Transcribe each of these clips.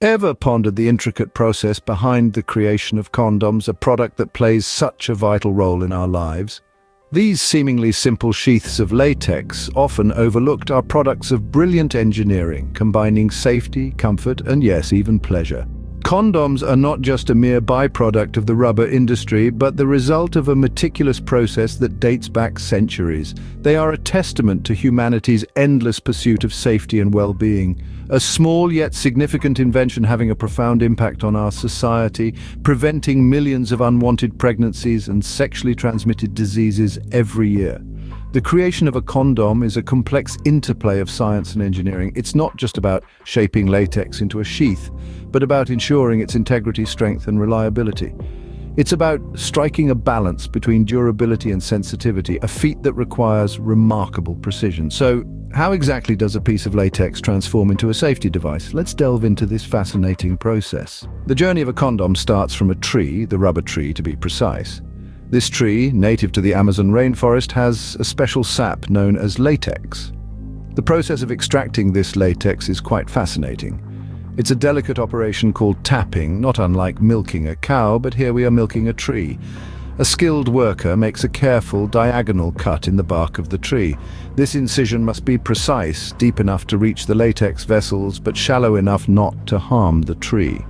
Ever pondered the intricate process behind the creation of condoms, a product that plays such a vital role in our lives? These seemingly simple sheaths of latex, often overlooked, are products of brilliant engineering, combining safety, comfort, and yes, even pleasure. Condoms are not just a mere byproduct of the rubber industry, but the result of a meticulous process that dates back centuries. They are a testament to humanity's endless pursuit of safety and well-being. A small yet significant invention having a profound impact on our society, preventing millions of unwanted pregnancies and sexually transmitted diseases every year. The creation of a condom is a complex interplay of science and engineering. It's not just about shaping latex into a sheath, but about ensuring its integrity, strength, and reliability. It's about striking a balance between durability and sensitivity, a feat that requires remarkable precision. So, how exactly does a piece of latex transform into a safety device? Let's delve into this fascinating process. The journey of a condom starts from a tree, the rubber tree to be precise. This tree, native to the Amazon rainforest, has a special sap known as latex. The process of extracting this latex is quite fascinating. It's a delicate operation called tapping, not unlike milking a cow, but here we are milking a tree. A skilled worker makes a careful diagonal cut in the bark of the tree. This incision must be precise, deep enough to reach the latex vessels, but shallow enough not to harm the tree.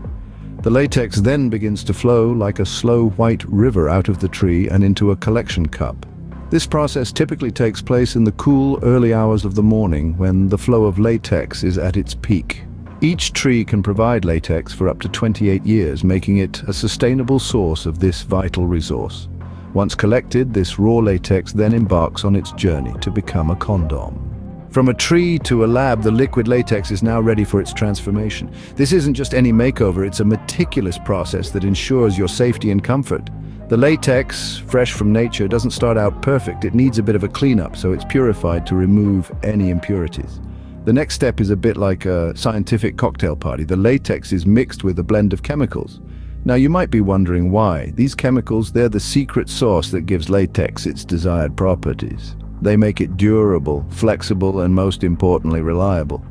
The latex then begins to flow like a slow white river out of the tree and into a collection cup. This process typically takes place in the cool, early hours of the morning when the flow of latex is at its peak. Each tree can provide latex for up to 28 years, making it a sustainable source of this vital resource. Once collected, this raw latex then embarks on its journey to become a condom. From a tree to a lab, the liquid latex is now ready for its transformation. This isn't just any makeover, it's a meticulous process that ensures your safety and comfort. The latex, fresh from nature, doesn't start out perfect. It needs a bit of a cleanup, so it's purified to remove any impurities. The next step is a bit like a scientific cocktail party. The latex is mixed with a blend of chemicals. Now you might be wondering why. These chemicals, they're the secret sauce that gives latex its desired properties. They make it durable, flexible, and most importantly, reliable.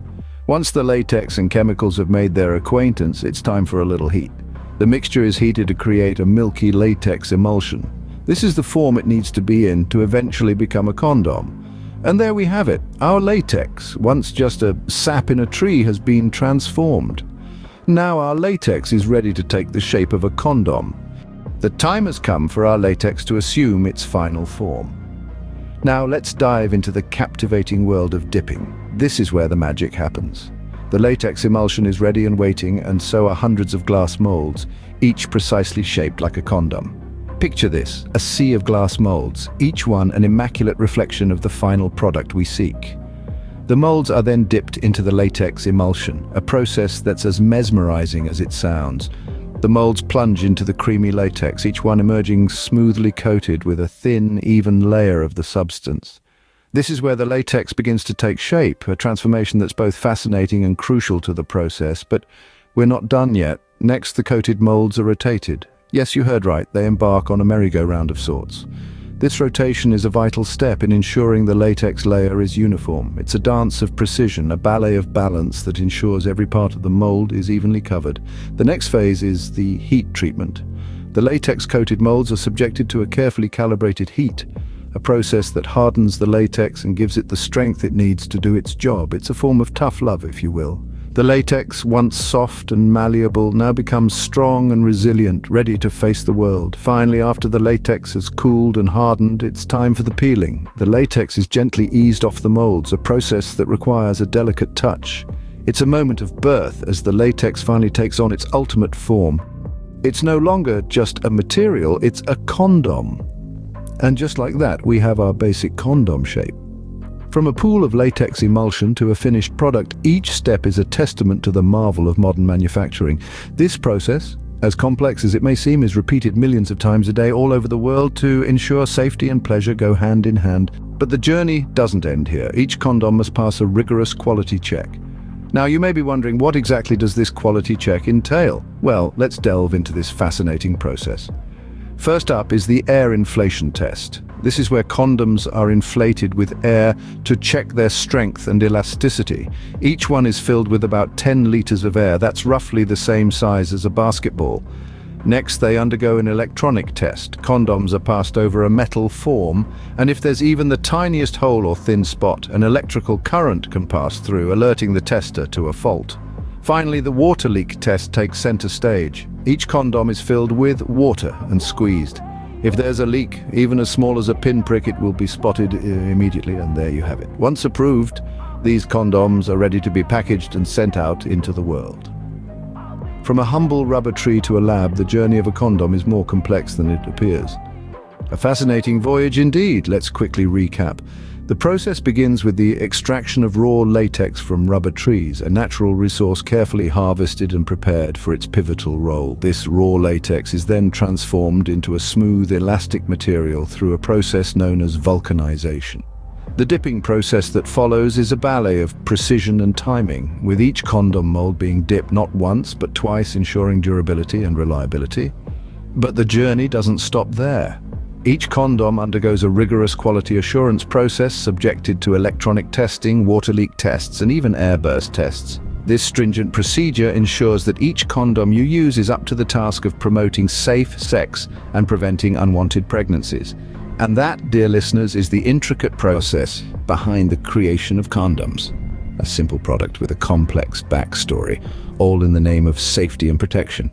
Once the latex and chemicals have made their acquaintance, it's time for a little heat. The mixture is heated to create a milky latex emulsion. This is the form it needs to be in to eventually become a condom. And there we have it. Our latex, once just a sap in a tree, has been transformed. Now our latex is ready to take the shape of a condom. The time has come for our latex to assume its final form. Now let's dive into the captivating world of dipping. This is where the magic happens. The latex emulsion is ready and waiting, and so are hundreds of glass molds, each precisely shaped like a condom. Picture this, a sea of glass molds, each one an immaculate reflection of the final product we seek. The molds are then dipped into the latex emulsion, a process that's as mesmerizing as it sounds. The molds plunge into the creamy latex, each one emerging smoothly coated with a thin, even layer of the substance. This is where the latex begins to take shape, a transformation that's both fascinating and crucial to the process. But we're not done yet. Next, the coated molds are rotated. Yes, you heard right, they embark on a merry-go-round of sorts. This rotation is a vital step in ensuring the latex layer is uniform. It's a dance of precision, a ballet of balance that ensures every part of the mold is evenly covered. The next phase is the heat treatment. The latex-coated molds are subjected to a carefully calibrated heat, a process that hardens the latex and gives it the strength it needs to do its job. It's a form of tough love, if you will. The latex, once soft and malleable, now becomes strong and resilient, ready to face the world. Finally, after the latex has cooled and hardened, it's time for the peeling. The latex is gently eased off the molds, a process that requires a delicate touch. It's a moment of birth as the latex finally takes on its ultimate form. It's no longer just a material, it's a condom. And just like that, we have our basic condom shape. From a pool of latex emulsion to a finished product, each step is a testament to the marvel of modern manufacturing. This process, as complex as it may seem, is repeated millions of times a day all over the world to ensure safety and pleasure go hand in hand. But the journey doesn't end here. Each condom must pass a rigorous quality check. Now, you may be wondering, what exactly does this quality check entail? Well, let's delve into this fascinating process. First up is the air inflation test. This is where condoms are inflated with air to check their strength and elasticity. Each one is filled with about 10 liters of air. That's roughly the same size as a basketball. Next, they undergo an electronic test. Condoms are passed over a metal form, and if there's even the tiniest hole or thin spot, an electrical current can pass through, alerting the tester to a fault. Finally, the water leak test takes center stage. Each condom is filled with water and squeezed. If there's a leak, even as small as a pinprick, it will be spotted immediately, and there you have it. Once approved, these condoms are ready to be packaged and sent out into the world. From a humble rubber tree to a lab, the journey of a condom is more complex than it appears. A fascinating voyage indeed. Let's quickly recap. The process begins with the extraction of raw latex from rubber trees, a natural resource carefully harvested and prepared for its pivotal role. This raw latex is then transformed into a smooth, elastic material through a process known as vulcanization. The dipping process that follows is a ballet of precision and timing, with each condom mold being dipped not once but twice, ensuring durability and reliability. But the journey doesn't stop there. Each condom undergoes a rigorous quality assurance process subjected to electronic testing, water leak tests, and even airburst tests. This stringent procedure ensures that each condom you use is up to the task of promoting safe sex and preventing unwanted pregnancies. And that, dear listeners, is the intricate process behind the creation of condoms. A simple product with a complex backstory, all in the name of safety and protection.